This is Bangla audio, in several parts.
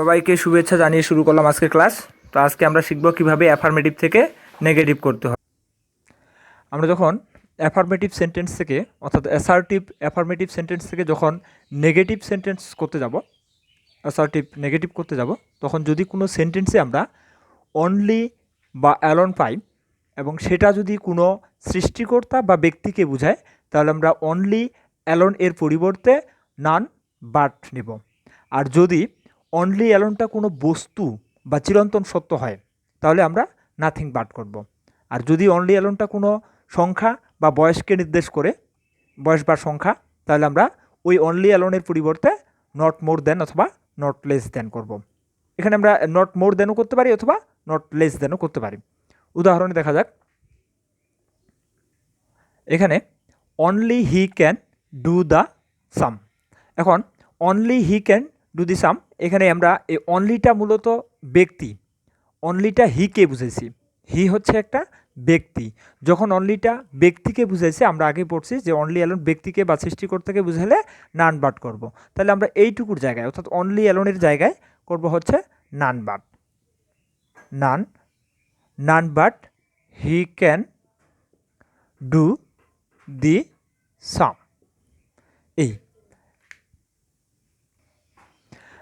সবাইকে শুভেচ্ছা জানিয়ে শুরু করলাম আজকের ক্লাস। তো আজকে আমরা শিখব কিভাবে অ্যাফার্মেটিভ থেকে নেগেটিভ করতে হয়। আমরা যখন অ্যাফার্মেটিভ সেন্টেন্স থেকে অর্থাৎ অ্যাসার্টিভ অ্যাফার্মেটিভ সেন্টেন্স থেকে যখন নেগেটিভ সেন্টেন্স করতে যাব, অ্যাসার্টিভ নেগেটিভ করতে যাব, তখন যদি কোনো সেন্টেন্সে আমরা অনলি বা অ্যালন পাই এবং সেটা যদি কোনো সৃষ্টিকর্তা বা ব্যক্তিকে বোঝায়, তাহলে আমরা অনলি অ্যালন এর পরিবর্তে নান বাট নেব। আর যদি অনলি অ্যালনটা কোনো বস্তু বা চিরন্তন সত্য হয়, তাহলে আমরা নাথিং বাট করব। আর যদি অনলি অ্যালনটা কোনো সংখ্যা বা বয়সকে নির্দেশ করে, বয়স বা সংখ্যা, তাহলে আমরা ওই অনলি অ্যালনের পরিবর্তে নট মোর দেন অথবা নট লেস দেন করব। এখানে আমরা নট মোর দেনও করতে পারি অথবা নট লেস দেনও করতে পারি। উদাহরণে দেখা যাক, এখানে only he can do the sum. এখন only he can do the sum, এখানে আমরা এই অনলিটা মূলত ব্যক্তি, অনলিটা হিকে বুঝেছি। হি হচ্ছে একটা ব্যক্তি। যখন অনলিটা ব্যক্তিকে বুঝাইছে, আমরা আগে পড়ছি যে অনলি অ্যালোন ব্যক্তিকে বা সৃষ্টিকর্তাকে বুঝালে নান বাট করব। তাহলে আমরা এইটুকুর জায়গায় অর্থাৎ অনলি অ্যালোনের জায়গায় করব হচ্ছে none but. None but he can do the sum. এই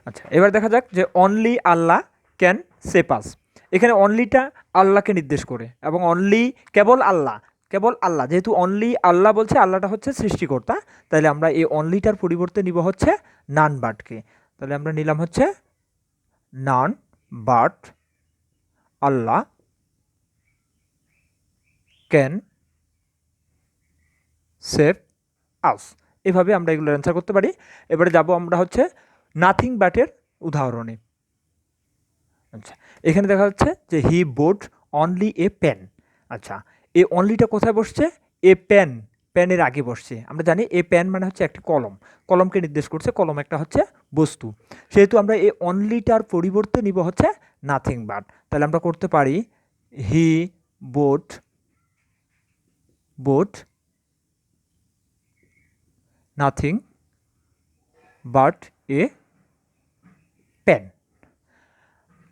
আচ্ছা, এবার দেখা যাক যে only Allah can save us. এখানে অনলিটা আল্লাহকে নির্দেশ করে এবং অনলি কেবল আল্লাহ, যেহেতু অনলি আল্লাহ বলছে, আল্লাহটা হচ্ছে সৃষ্টিকর্তা, তাহলে আমরা এই অনলিটার পরিবর্তে নিব হচ্ছে নান বাটকে। তাহলে আমরা নিলাম হচ্ছে none but Allah can save us. এভাবে আমরা এগুলোর অ্যান্সার করতে পারি। এবারে যাব আমরা হচ্ছে নাথিং বাটের উদাহরণে। আচ্ছা, এখানে দেখা যাচ্ছে যে হি বোট অনলি এ পেন। আচ্ছা, এই অনলিটা কোথায় বসছে? এ পেন, পেনের আগে বসছে। আমরা জানি এ পেন মানে হচ্ছে একটি কলম, কলমকে নির্দেশ করছে, কলম একটা হচ্ছে বস্তু। সেহেতু আমরা এই অনলিটার পরিবর্তে নিব হচ্ছে নাথিং বাট। তাহলে আমরা করতে পারি he bought nothing but a pen.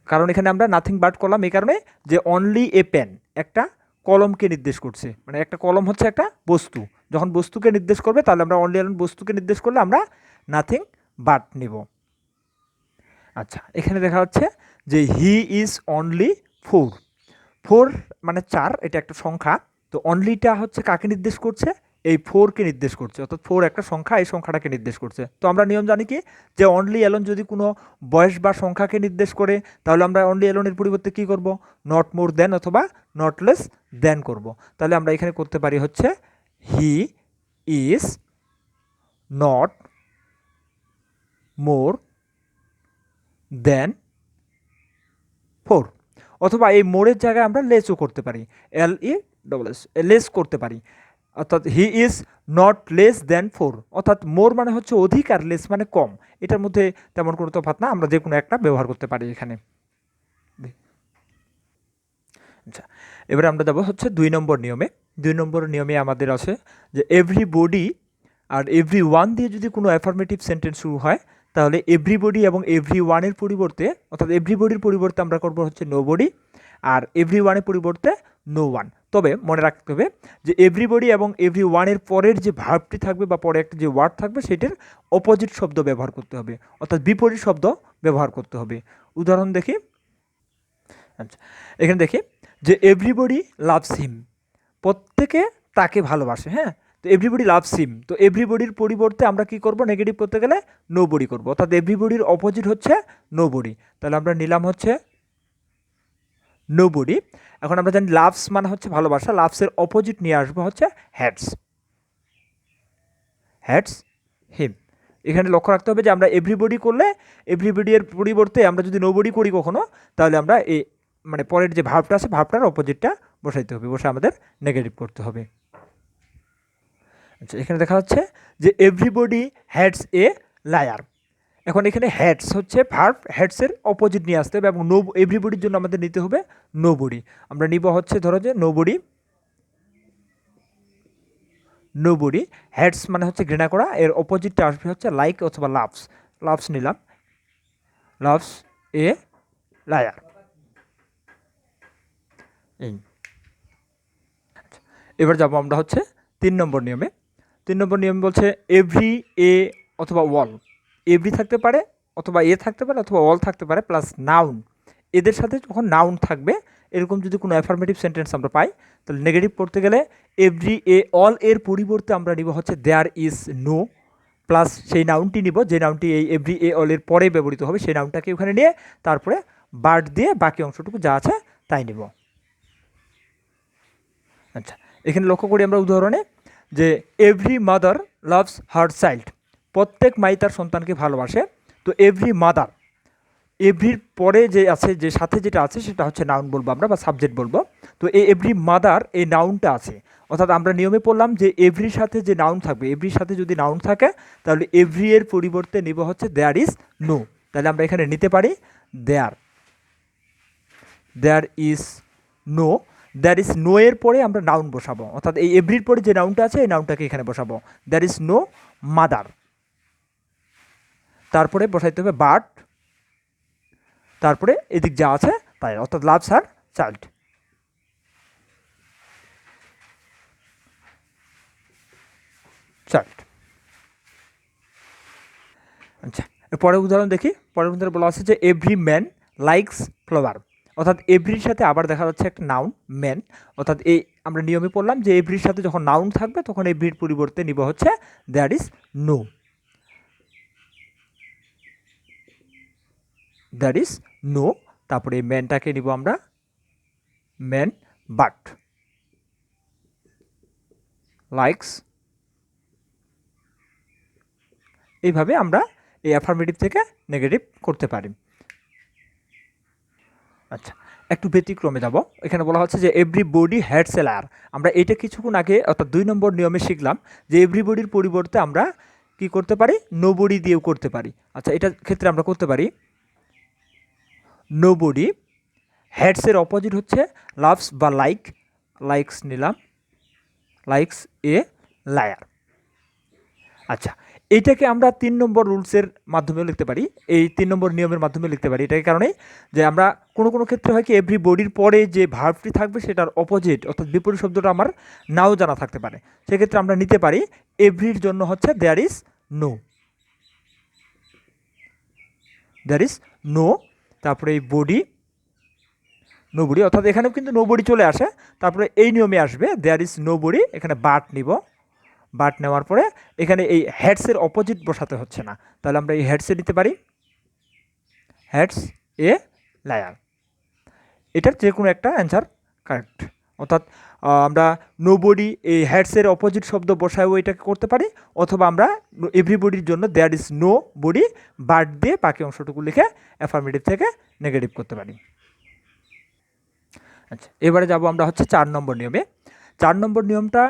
কারণ এখানে আমরা নাথিং বাট করলাম এই কারণে যে অনলি এ পেন একটা কলমকে নির্দেশ করছে, মানে একটা কলম হচ্ছে একটা বস্তু। যখন বস্তুকে নির্দেশ করবে, তাহলে আমরা অনলি অ্যালন বস্তুকে নির্দেশ করলে আমরা নাথিং বাট নেব। আচ্ছা, এখানে দেখা যাচ্ছে যে হি ইজ অনলি 4 মানে 4, এটা একটা সংখ্যা। তো অনলিটা হচ্ছে কাকে নির্দেশ করছে? এই 4কে নির্দেশ করছে, অর্থাৎ 4 একটা সংখ্যা, এই সংখ্যাটাকে নির্দেশ করছে। তো আমরা নিয়ম জানি কি, যে অনলি অ্যালন যদি কোনো বয়স বা সংখ্যাকে নির্দেশ করে, তাহলে আমরা অনলি অ্যালনের পরিবর্তে কী করব? নট মোর দেন অথবা নট লেস দেন করব। তাহলে আমরা এখানে করতে পারি হচ্ছে হি ইজ নট মোর দেন 4, অথবা এই মোরের জায়গায় আমরা লেসও করতে পারি, LESS, লেস করতে পারি। অর্থাৎ he is not less than 4, অর্থাৎ মোর মানে হচ্ছে অধিক আর লেস মানে কম। এটার মধ্যে তেমন কোনো তফাৎ না, আমরা যে কোনো একটা ব্যবহার করতে পারি এখানে। আচ্ছা, এবারে আমরা যাব হচ্ছে 2 নম্বর নিয়মে। 2 নম্বর নিয়মে আমাদের আছে যে এভরিবডি আর এভরিওয়ান দিয়ে যদি কোনো অ্যাফার্মেটিভ সেন্টেন্স শুরু হয়, তাহলে এভরিবডি এবং এভরিওয়ানের পরিবর্তে, অর্থাৎ এভরিবডির পরিবর্তে আমরা করব হচ্ছে নোবডি, আর এভরিওয়ানের পরিবর্তে নো ওয়ান। তবে মনে রাখতে হবে যে এভরিবডি এবং এভরিওয়ানের পরের যে ভার্বটি থাকবে বা পরে একটা যে ওয়ার্ড থাকবে, সেটার অপোজিট শব্দ ব্যবহার করতে হবে, অর্থাৎ বিপরীত শব্দ ব্যবহার করতে হবে। উদাহরণ দেখি। আচ্ছা, এখানে দেখি যে এভরিবডি লাভস হিম, প্রত্যেকে তাকে ভালোবাসে। হ্যাঁ, তো এভরিবডি লাভস হিম, তো এভরিবডির পরিবর্তে আমরা কি করব? নেগেটিভ করতে গেলে নোবডি করব, অর্থাৎ এভরিবডির অপোজিট হচ্ছে নোবডি। তাহলে আমরা নিলাম হচ্ছে নোবডি। এখন আমরা জানি লাভস মানে হচ্ছে ভালোবাসা, লাভসের অপোজিট নিয়ে আসবো হচ্ছে হ্যাটস হিম। এখানে লক্ষ্য রাখতে হবে যে আমরা এভরিবডি করলে এভরিবডির পরিবর্তে আমরা যদি নোবডি করি কখনো, তাহলে আমরা এই মানে পরের যে ভার্বটা আছে, ভার্বটার অপোজিটটা বসাইতে হবে, বসে আমাদের নেগেটিভ করতে হবে। আচ্ছা, এখানে দেখা যাচ্ছে যে এভরিবডি হ্যাটস এ লায়ার। এখন এখানে হ্যাটস হচ্ছে ভার্ব, হ্যাটসের অপোজিট নিয়ে আসতে হবে এবং নো এভরিবডির জন্য আমাদের নিতে হবে নোবডি। আমরা নিব হচ্ছে ধরো যে নোবডি। হ্যাটস মানে হচ্ছে ঘৃণা করা, এর অপোজিটটা আসবে হচ্ছে লাইক অথবা লাভস নিলাম, লাভস এ লায়ার। এবার যাবো আমরা হচ্ছে 3 নম্বর নিয়মে। 3 নম্বর নিয়ম বলছে এভরি এ অথবা ওয়াল। এভরি থাকতে পারে অথবা এ থাকতে পারে অথবা অল থাকতে পারে প্লাস নাউন। এদের সাথে যখন নাউন থাকবে এরকম যদি কোনো অ্যাফার্মেটিভ সেন্টেন্স আমরা পাই তাহলে নেগেটিভ করতে গেলে এভরি এ অল এর পরিবর্তে আমরা নিব হচ্ছে দেয়ার ইজ নো প্লাস সেই নাউনটি নিব যে নাউনটি এই এভরি এ অল এর পরে ব্যবহৃত হবে সেই নাউনটাকে ওখানে নিয়ে তারপরে বার্ড দিয়ে বাকি অংশটুকু যা আছে তাই নিব। আচ্ছা, এখানে লক্ষ্য করি আমরা উদাহরণে যে every mother loves her child. প্রত্যেক মাই তার সন্তানকে ভালোবাসে। তো এভরি মাদার, এভরির পরে যে আছে, যে সাথে যেটা আছে সেটা হচ্ছে নাউন বলবো আমরা বা সাবজেক্ট বলবো। তো এই এভরি মাদার এই নাউনটা আছে, অর্থাৎ আমরা নিয়মে পড়লাম যে এভরির সাথে যে নাউন থাকবে, এভরির সাথে যদি নাউন থাকে তাহলে এভরি এর পরিবর্তে নিব হচ্ছে দেয়ার ইজ নো। তাহলে আমরা এখানে নিতে পারি there is no. There is no এর পরে আমরা নাউন বসাবো, অর্থাৎ এই এভরির পরে যে নাউনটা আছে এই নাউনটাকে এখানে বসাবো। There is no mother. তারপরে বসাইতে হবে বাট, তারপরে এদিক যা আছে তাই, অর্থাৎ লাভস হার চাইল্ড। আচ্ছা, পরের উদাহরণ দেখি। পরের উদাহরণ বলা আছে যে এভরি ম্যান লাইকস ফ্লাওয়ার। অর্থাৎ এভরির সাথে আবার দেখা যাচ্ছে একটা নাউন ম্যান, অর্থাৎ এই আমরা নিয়মে পড়লাম যে এভরির সাথে যখন নাউন থাকবে তখন এভরির পরিবর্তে নিব হচ্ছে that is no. That is no. তারপরে এই ম্যানটাকে নিব আমরা ম্যান বাট লাইকস। এইভাবে আমরা এই অ্যাফার্মেটিভ থেকে নেগেটিভ করতে পারি। আচ্ছা, একটু ব্যতিক্রমে যাব। এখানে বলা হচ্ছে যে এভরিবডি হ্যাডস এ লায়ার। আমরা এটা কিছুক্ষণ আগে অর্থাৎ 2 নম্বর নিয়মে শিখলাম যে এভরিবডির পরিবর্তে আমরা কি করতে পারি, নোবডি দিয়েও করতে পারি। আচ্ছা, এটার ক্ষেত্রে আমরা করতে পারি নোবডি। হ্যাডসের অপোজিট হচ্ছে লাভস বা লাইক, লাইকস নিলাম, লাইকস এ লায়ার। আচ্ছা, এইটাকে আমরা 3 নম্বর রুলসের মাধ্যমেও লিখতে পারি, এই 3 নম্বর নিয়মের মাধ্যমে লিখতে পারি। এটার কারণে যে আমরা কোনো কোনো ক্ষেত্রে হয় কি এভরি বডির পরে যে ভার্বটি থাকবে সেটার অপোজিট অর্থাৎ বিপরীত শব্দটা আমার নাও জানা থাকতে পারে। সেক্ষেত্রে আমরা নিতে পারি এভরির জন্য হচ্ছে there is no. There is no, তারপরে এই বডি নো বডি, অর্থাৎ এখানেও কিন্তু নো বডি চলে আসে। তারপরে এই নিয়মে আসবে দেয়ার ইজ নো বডি, এখানে বাট নিব। বাট নেওয়ার পরে এখানে এই হেডসের অপোজিট বসাতে হচ্ছে না, তাহলে আমরা এই হেডসে নিতে পারি হেডস এ লায়ার। এটার যে কোনো একটা অ্যান্সার কারেক্ট। অর্থাৎ আমরা নো বডি এই হেডসের অপোজিট শব্দ বসায়ও এটাকে করতে পারি, অথবা আমরা এভরিবডির জন্য there is no body but দিয়ে বাকি অংশটুকু লিখে অ্যাফার্মেটিভ থেকে নেগেটিভ করতে পারি। আচ্ছা, এবারে যাব আমরা হচ্ছে 4 নম্বর নিয়মে। 4 নম্বর নিয়মটা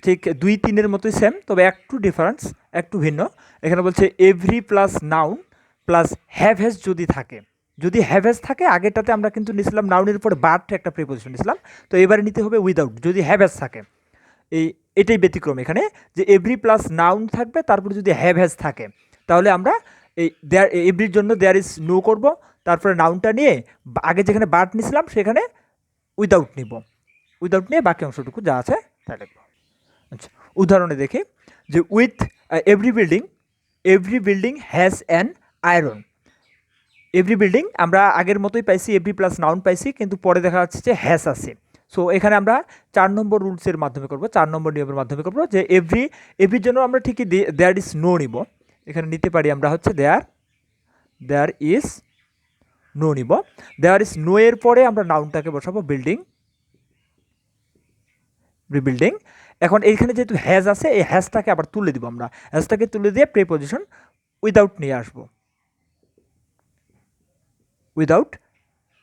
ঠিক 2-3-এর মতোই সেম, তবে একটু ডিফারেন্স, একটু ভিন্ন। এখানে বলছে every plus noun plus have has যদি থাকে। যদি হ্যাভ হ্যাজ থাকে, আগেরটাতে আমরা কিন্তু নিয়েছিলাম নাউনের উপরে বাট একটা প্রিপোজিশন নিয়েছিলাম, তো এবারে নিতে হবে উইদাউট যদি হ্যাভ হ্যাজ থাকে। এটাই ব্যতিক্রম এখানে, যে এভরি প্লাস নাউন থাকবে তারপরে যদি হ্যাভ হ্যাজ থাকে তাহলে আমরা এই দেয়ার এভরির জন্য দেয়ার ইজ নো করব, তারপরে নাউনটা নিয়ে আগে যেখানে বাট নিয়েছিলাম সেখানে উইদাউট নিব, উইদাউট নিয়ে বাকি অংশটুকু যা আছে তাই লিখব। আচ্ছা, উদাহরণে দেখি যে with every building has an iron. Every building আমরা আগের মতোই পাইছি, এভরি প্লাস নাউন পাইছি, কিন্তু পরে দেখা যাচ্ছে যে হ্যাজ আছে। সো এখানে আমরা 4 নম্বর রুলসের মাধ্যমে করব, 4 নম্বর নিয়মের মাধ্যমে করব যে এভরির জন্য আমরা ঠিকই দেয়ার ইজ নো নিব। এখানে নিতে পারি আমরা হচ্ছে দেয়ার ইজ নো নিব। দেয়ার ইজ নো এর পরে আমরা নাউনটাকে বসাবো বিল্ডিং, রিবিল্ডিং। এখন এইখানে যেহেতু হ্যাজ আছে এই হ্যাজটাকে আবার তুলে দিব, আমরা হ্যাজটাকে তুলে দিয়ে প্রিপোজিশন উইদাউট নিয়ে আসবো, উইদাউট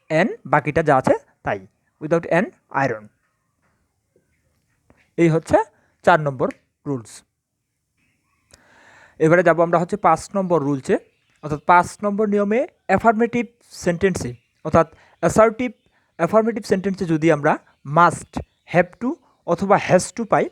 অ্যান, বাকিটা যা আছে তাই, উইদাউট অ্যান আয়রন। এই হচ্ছে 4 নম্বর রুলস। এবারে যাব আমরা হচ্ছে 5 নম্বর রুলসে, অর্থাৎ 5 নম্বর নিয়মে অ্যাফার্মেটিভ সেন্টেন্সে, অর্থাৎ অ্যাফার্মেটিভ সেন্টেন্সে যদি আমরা মাস্ট, হ্যাভ টু অথবা হ্যাজ টু পাই,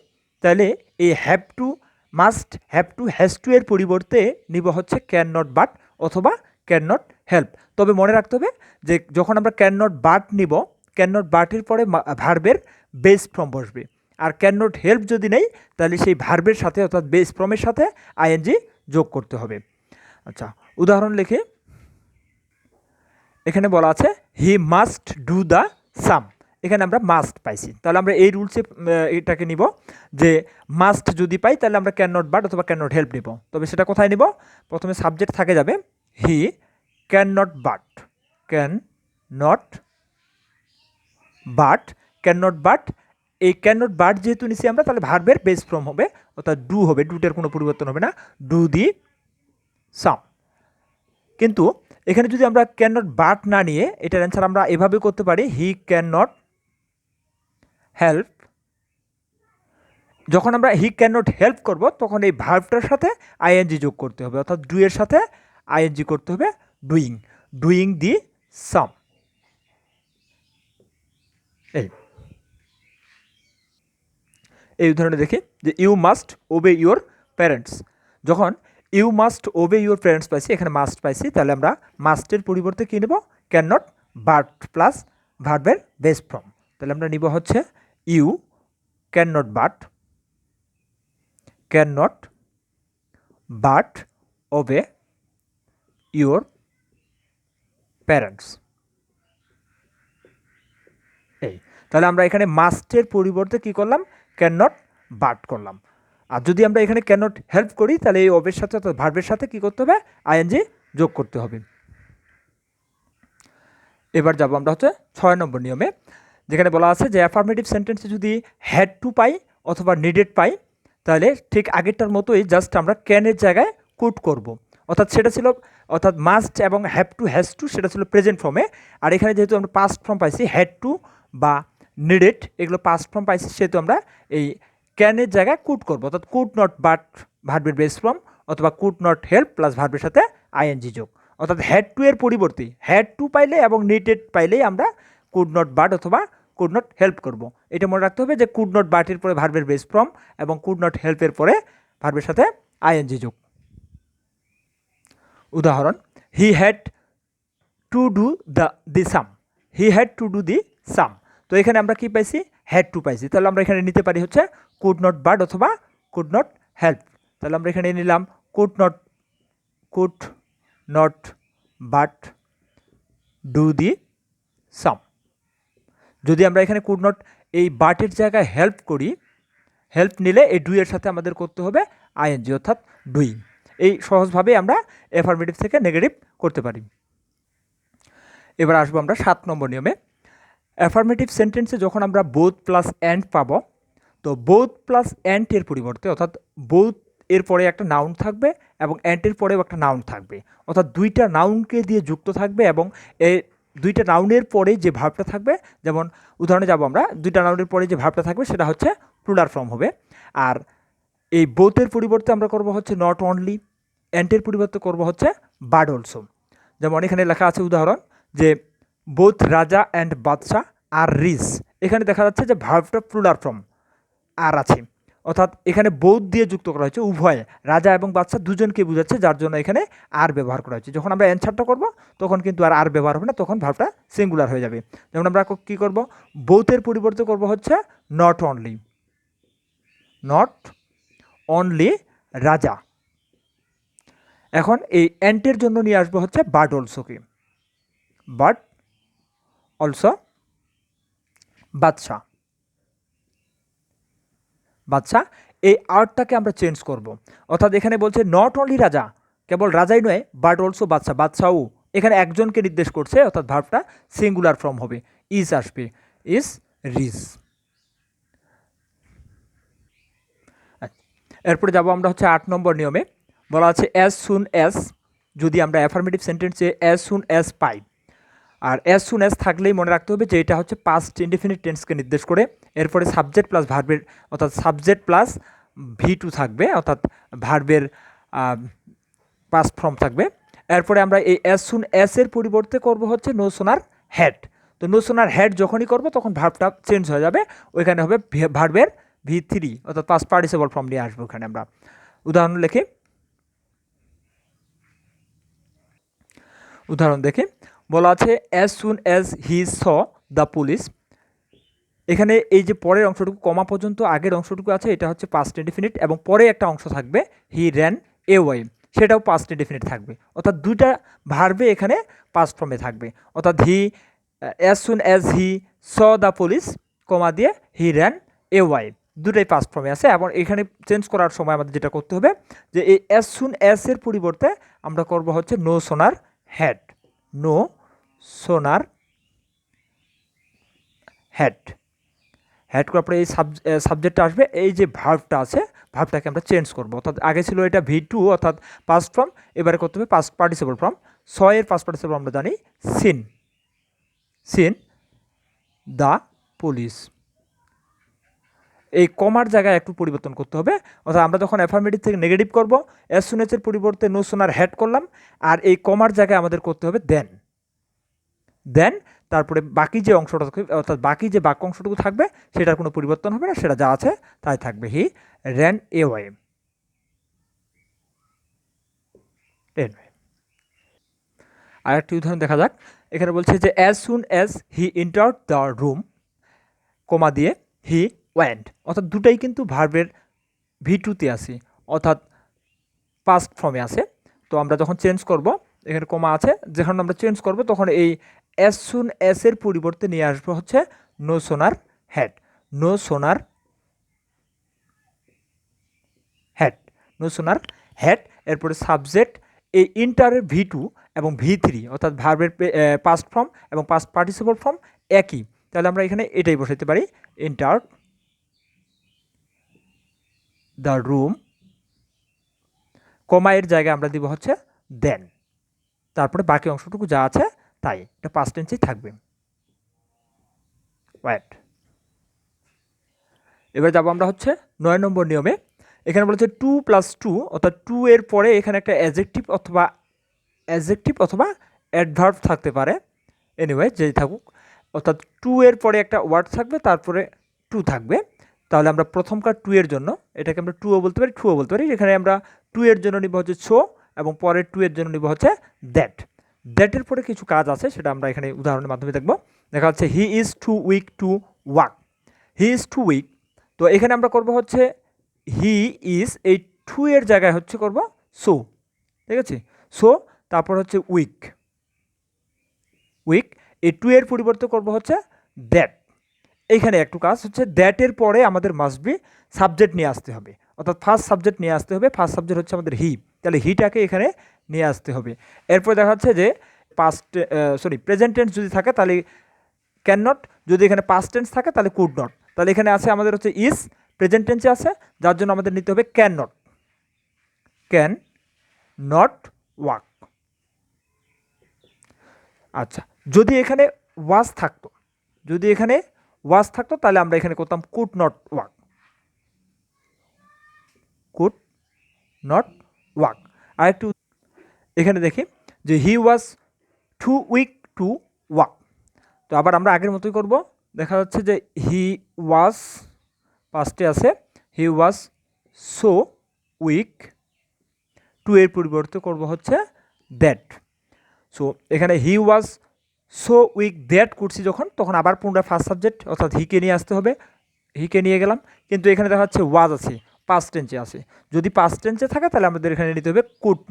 তাহলে এই have to, must, have to, has to এর পরিবর্তে নিব হচ্ছে ক্যান নট বাট অথবা ক্যান নট হেল্প। তবে মনে রাখতে হবে যে যখন আমরা ক্যান নট বাট নিব, ক্যান নট বাটের পরে ভার্বের বেস ফর্ম বসবে, আর ক্যান নট হেল্প যদি নেই তাহলে সেই ভার্বের সাথে অর্থাৎ বেস ফর্মের সাথে আইএনজি যোগ করতে হবে। আচ্ছা, উদাহরণ লিখে এখানে বলা আছে হি মাস্ট ডু দ্য সাম। এখানে আমরা মাস্ট পাইছি, তাহলে আমরা এই রুলসে এটাকে নিব যে মাস্ট যদি পাই তাহলে আমরা ক্যান নট বাট অথবা ক্যান নট হেল্প নিব। তবে সেটা কোথায় নিব? প্রথমে সাবজেক্ট থাকে যাবে he can not but, can not but, can not but. এই ক্যান নট বাট যেহেতু নিছি আমরা, তাহলে ভার্বের বেস ফর্ম হবে অর্থাৎ ডু হবে, ডুটের কোনো পরিবর্তন হবে না, ডু দি সাম। কিন্তু এখানে যদি আমরা ক্যান নট বাট না নিয়ে এটার অ্যান্সার আমরা এভাবে করতে পারি হি ক্যান নট হেল্প। যখন আমরা হি ক্যান নট হেল্প করব তখন এই ভার্বটার সাথে আইএনজি যোগ করতে হবে, অর্থাৎ ডু এর সাথে আইএনজি করতে হবে, ডুইং, ডুইং দি সাম। এই উদাহরণে দেখি যে you must obey your parents. যখন you must obey your parents পাইছি, এখানে মাস্ট পাইছি, তাহলে আমরা মাস্টের পরিবর্তে কী নেব? ক্যান নট বাট প্লাস ভার্বের বেস ফর্ম। তাহলে আমরা নিব হচ্ছে you can not but, can not but obey your parents. এই তাহলে আমরা এখানে মাস্টের পরিবর্তে কী করলাম? ক্যান নট বাট করলাম। আর যদি আমরা এখানে ক্যান নট হেল্প করি তাহলে এই ওবের সাথে অর্থাৎ ভার্বের সাথে কী করতে হবে? আইএনজি যোগ করতে হবে। এবার যাব আমরা হচ্ছে 6 নম্বর নিয়মে, যেখানে বলা আছে যে অ্যাফার্মেটিভ সেন্টেন্সে যদি হ্যাড টু পাই অথবা নিডেড পাই তাহলে ঠিক আগেরটার মতোই জাস্ট আমরা ক্যানের জায়গায় কুড করব। অর্থাৎ সেটা ছিল অর্থাৎ মাস্ট এবং হ্যাভ টু হ্যাজ টু সেটা ছিল প্রেজেন্ট ফর্মে, আর এখানে যেহেতু আমরা পাস্ট ফর্ম পাইছি হ্যাড টু বা নিডেড এগুলো পাস্ট ফর্ম পাইছি, সেহেতু আমরা এই ক্যানের জায়গায় কুড করব, অর্থাৎ কুড নট বাট ভার্বের বেস ফর্ম অথবা কুড নট হেল্প প্লাস ভার্বের সাথে আইএনজি যোগ। অর্থাৎ হ্যাড টু এর পরিবর্তে হ্যাড টু পাইলে এবং নিডেড পাইলেই আমরা কুড নট বাট অথবা কুড নট হেল্প করব। এটা মনে রাখতে হবে যে কুড নট বাটের পরে ভার্বের বেস ফর্ম এবং কুড নট হেল্পের পরে ভার্বের সাথে আইএনজি যোগ। উদাহরণ, he had to do the sum, he had to do the sum. তো এখানে আমরা কি পাইছি? হ্যাড টু পাইছি, তাহলে আমরা এখানে নিতে পারি হচ্ছে কুড নট বাট অথবা কুড নট হেল্প। তাহলে আমরা এখানে নিলাম could not but do the sum. যদি আমরা এখানে কুড নট এই বাটের জায়গায় হেল্প করি, হেল্প নিলে এই ডু এর সাথে আমাদের করতে হবে আইএনজি অর্থাৎ ডুইং। এই সহজভাবে আমরা অ্যাফার্মেটিভ থেকে নেগেটিভ করতে পারি। এবার আসবো আমরা 7 নম্বর নিয়মে। অ্যাফার্মেটিভ সেন্টেন্সে যখন আমরা বোথ প্লাস অ্যান্ড পাবো, তো বোথ প্লাস অ্যান্ড এর পরিবর্তে অর্থাৎ বোথ এর পরে একটা নাউন থাকবে এবং অ্যান্ডের পরেও একটা নাউন থাকবে, অর্থাৎ দুইটা নাউনকে দিয়ে যুক্ত থাকবে এবং এই দুইটা নাউনের পরে যে ভার্বটা থাকবে, যেমন উদাহরণে যাব আমরা, দুইটা নাউনের পরে যে ভার্বটা থাকবে সেটা হচ্ছে প্লুরাল ফর্ম হবে। আর এই বোথের পরিবর্তে আমরা করব হচ্ছে নট অনলি, অ্যান্ডের পরিবর্তে করব হচ্ছে বাট অলসো। যেমন এখানে লেখা আছে উদাহরণ যে বোথ রাজা অ্যান্ড বাদশাহ আর রিচ। এখানে দেখা যাচ্ছে যে ভার্বটা প্লুরাল ফর্ম আর আছে, অর্থাৎ এখানে বোথ দিয়ে যুক্ত করা হয়েছে, উভয়ে রাজা এবং বাদশাহ দুজনকে বোঝাচ্ছে, যার জন্য এখানে আর ব্যবহার করা হয়েছে। যখন আমরা অ্যান্সারটা করব তখন কিন্তু আর ব্যবহার হবে না, তখন ভার্বটা সিঙ্গুলার হয়ে যাবে। যেমন আমরা কী করব? বোথের পরিবর্তে করব হচ্ছে নট অনলি, নট অনলি রাজা। এখন এই অ্যান্টের জন্য নিয়ে আসবো হচ্ছে বাট অলসোকে, বাট অলসো বাদশাহ, বাদশাহ। এই আর্টটাকে আমরা চেঞ্জ করব, অর্থাৎ এখানে বলছে নট অনলি রাজা, কেবল রাজাই নয়, বাট অলসো বাদশাহ, বাদশাহও। এখানে একজনকে নির্দেশ করছে, অর্থাৎ ভার্বটা সিঙ্গুলার ফর্ম হবে, ইজ আসবে, ইজ রিজ। এরপরে যাব আমরা হচ্ছে 8 নম্বর নিয়মে। বলা আছে অ্যাজ সুন অ্যাজ, যদি আমরা অ্যাফার্মেটিভ সেন্টেন্সে অ্যাজ সুন অ্যাজ পাই, আর অ্যাজ সুন অ্যাজ থাকলেই মনে রাখতে হবে যে এটা হচ্ছে পাস্ট ইনডেফিনিট টেন্সকে নির্দেশ করে। এরপরে সাবজেক্ট প্লাস ভার্বের অর্থাৎ সাবজেক্ট প্লাস V2 থাকবে, অর্থাৎ ভার্বের পাস্ট ফর্ম থাকবে। এরপরে আমরা এই অ্যাজ সুন অ্যাজ এর পরিবর্তে করব হচ্ছে নো সোনার হ্যাড। তো নো সোনার হ্যাড যখনই করব তখন ভার্বটা চেঞ্জ হয়ে যাবে, ওইখানে হবে ভার্বের V3 অর্থাৎ পাস্ট পার্টিসিপল ফর্ম নিয়ে আসবো ওখানে আমরা। উদাহরণ লিখি, উদাহরণ দেখি, বলা আছে as soon as he saw the police. এখানে এই যে পরের অংশটুকু কমা পর্যন্ত আগের অংশটুকু আছে, এটা হচ্ছে পাস্ট ইনডিফিনিট, এবং পরে একটা অংশ থাকবে হি র্যান এ ওয়াই, সেটাও পাস্ট ইনডিফিনিট থাকবে। অর্থাৎ দুইটা ভার্বে এখানে পাস্ট ফর্মে থাকবে। অর্থাৎ he as soon as he saw the police comma দিয়ে হি র্যান এ ওয়াই, দুটাই পাস্ট ফর্মে আছে। এবং এখানে চেঞ্জ করার সময় আমাদের যেটা করতে হবে যে এই অ্যাজ সুন অ্যাজ এর পরিবর্তে আমরা করব হচ্ছে no sooner had, no sooner had. Had করার পরে এই সাবজেক্টটা আসবে, এই যে ভার্বটা আছে ভার্বটাকে আমরা চেঞ্জ করবো। অর্থাৎ আগে ছিল এটা V2 অর্থাৎ পাস্ট ফর্ম, এবারে করতে হবে পাস্ট পার্টিসিপল ফর্ম। এর পাস্ট পার্টিসিপল আমরা জানি সিন, সিন দ্য পুলিশ। এই কমার জায়গায় একটু পরিবর্তন করতে হবে। অর্থাৎ আমরা যখন অ্যাফার্মেটিভ থেকে নেগেটিভ করব, অ্যাজ সুন এর পরিবর্তে নো সোনার হ্যাড করলাম, আর এই কমার জায়গায় আমাদের করতে হবে দেন, দেন তারপরে বাকি যে অংশটা থাকবে অর্থাৎ বাকি যে বাক্য অংশটুকু থাকবে সেটার কোনো পরিবর্তন হবে না, সেটা যা আছে তাই থাকবে, হি র্যান এ ওয়াই। আর একটি উদাহরণ দেখা যাক। এখানে বলছে যে as soon as he entered the room comma দিয়ে হি ওয়েন্ট। অর্থাৎ দুটাই কিন্তু ভার্বের V2-তে আছে, অর্থাৎ পাস্ট ফর্মে আছে। তো আমরা যখন চেঞ্জ করব, এখানে কমা আছে, যখন আমরা চেঞ্জ করব তখন এই অ্যাজ সুন অ্যাজ এর পরিবর্তে নিয়ে আসবো হচ্ছে no sooner had, no sooner had, no sooner had. এরপরে সাবজেক্ট এই ইন্টারের V2 এবং V3 অর্থাৎ ভার্বের পাস্ট ফর্ম এবং পাস্ট পার্টিসিপল ফর্ম একই, তাহলে আমরা এখানে এটাই বসাইতে পারি, এন্টার দ্য রুম কমা এর জায়গায় আমরা দিব হচ্ছে দেন, তারপরে বাকি অংশটুকু যা আছে তাই, এটা পাস্ট টেন্সেই থাকবে। ওয়েট। এবার যাবো আমরা হচ্ছে 9 নম্বর নিয়মে। এখানে বলেছে 2 + 2 অর্থাৎ 2 এর পরে এখানে একটা অ্যাডজেক্টিভ অথবা অ্যাডভার্ব থাকতে পারে, এনিওয়ে যেই থাকুক। অর্থাৎ 2 এর পরে একটা ওয়ার্ড থাকবে, তারপরে 2 থাকবে। তাহলে আমরা প্রথমকার 2 এর জন্য এটাকে আমরা 2ও বলতে পারি, 2ও বলতে পারি। এখানে আমরা 2 এর জন্য নিব হচ্ছে সো, এবং পরের 2 এর জন্য নিব হচ্ছে দ্যাট। দ্যাটের পরে কিছু কাজ আছে, সেটা আমরা এখানে উদাহরণের মাধ্যমে দেখব। দেখা যাচ্ছে he is too weak to walk, he is too weak. তো এখানে আমরা করব হচ্ছে হি ইজ, এই 2 এর জায়গায় হচ্ছে করব সো, ঠিক আছে, সো তারপর হচ্ছে উইক, উইক এই 2 এর পরিবর্তে করব হচ্ছে দ্যাট। এইখানে একটু কাজ হচ্ছে, দ্যাটের পরে আমাদের মাস্ট বি সাবজেক্ট নিয়ে আসতে হবে, অর্থাৎ ফার্স্ট সাবজেক্ট নিয়ে আসতে হবে। ফার্স্ট সাবজেক্ট হচ্ছে আমাদের হি, তাহলে হিটাকে এখানে নিয়ে আসতে হবে। এরপর দেখা যাচ্ছে যে প্রেজেন্ট টেন্স যদি থাকে তাহলে ক্যান নট, যদি এখানে পাস্ট টেন্স থাকে তাহলে কুড নট। তাহলে এখানে আছে আমাদের হচ্ছে ইজ, প্রেজেন্ট টেন্সে আছে, যার জন্য আমাদের নিতে হবে ক্যান নট ওয়াক। আচ্ছা, যদি এখানে ওয়াজ থাকতো, তাহলে আমরা এখানে করতাম কুড নট ওয়াক। আর একটু এখানে দেখি যে হি ওয়াজ টু উইক টু ওয়াক। তো আবার আমরা আগের মতোই করব। দেখা যাচ্ছে যে হি ওয়াজ পাস্টে আছে, হি ওয়াজ সো উইক, টু এর পরিবর্তে করব হচ্ছে দ্যাট। সো এখানে হি ওয়াজ সো উইক দ্যাট করছি যখন, তখন আবার পুনরায় ফার্স্ট সাবজেক্ট অর্থাৎ হিকে নিয়ে আসতে হবে, হিকে নিয়ে গেলাম। কিন্তু এখানে দেখা যাচ্ছে ওয়াজ আছে, পাস্ট টেন্সে আছে। যদি পাস্ট টেন্সে থাকে তাহলে আমাদের এখানে নিতে হবে কুড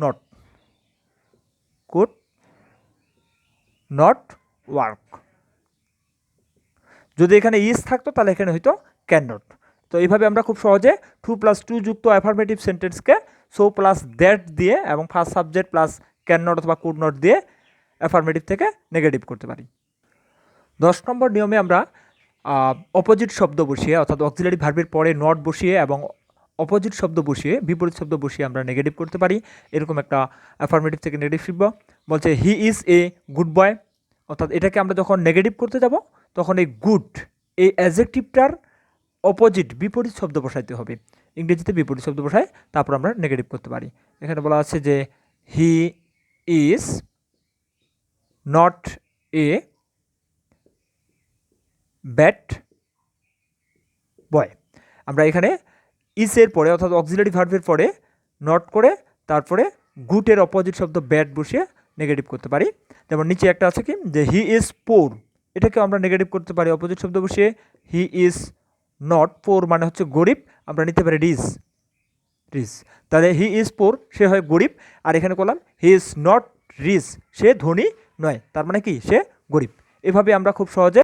নট ওয়ার্ক। যদি এখানে ইজ থাকতো তাহলে এখানে হয়তো ক্যান নট। তো এইভাবে আমরা খুব সহজে 2 + 2 যুক্ত অ্যাফার্মেটিভ সেন্টেন্সকে সো প্লাস দ্যাট দিয়ে এবং first subject plus can not অথবা কুড নট দিয়ে অ্যাফার্মেটিভ থেকে নেগেটিভ করতে পারি। 10 নম্বর নিয়মে আমরা অপোজিট শব্দ বসিয়ে অর্থাৎ অক্সিলারি ভার্বের পরে নট বসিয়ে এবং অপোজিট শব্দ বসিয়ে, বিপরীত শব্দ বসিয়ে আমরা নেগেটিভ করতে পারি। এরকম একটা অ্যাফার্মেটিভ থেকে নেগেটিভ শিখব। বলছে he is a good boy, অর্থাৎ এটাকে আমরা যখন নেগেটিভ করতে যাব তখন এই গুড এই অ্যাডজেক্টিভটার অপোজিট বিপরীত শব্দ বসাইতে হবে। ইংরেজিতে বিপরীত শব্দ বসায় তারপর আমরা নেগেটিভ করতে পারি। এখানে বলা আছে যে he is not a bad boy. আমরা এখানে ইসের পরে অর্থাৎ অক্সিলারি ভার্বের পরে নট করে তারপরে গুটের অপোজিট শব্দ ব্যাড বসিয়ে নেগেটিভ করতে পারি। যেমন নিচে একটা আছে কি যে হি ইজ পোর, এটাকেও আমরা নেগেটিভ করতে পারি অপোজিট শব্দ বসিয়ে। হি ইজ নট পোর মানে হচ্ছে গরিব, আমরা নিতে পারি রিচ, রিচ। তাহলে হি ইজ পোর সে হয় গরিব, আর এখানে করলাম হি ইজ নট রিচ সে ধনী নয়, তার মানে কি সে গরিব। এভাবে আমরা খুব সহজে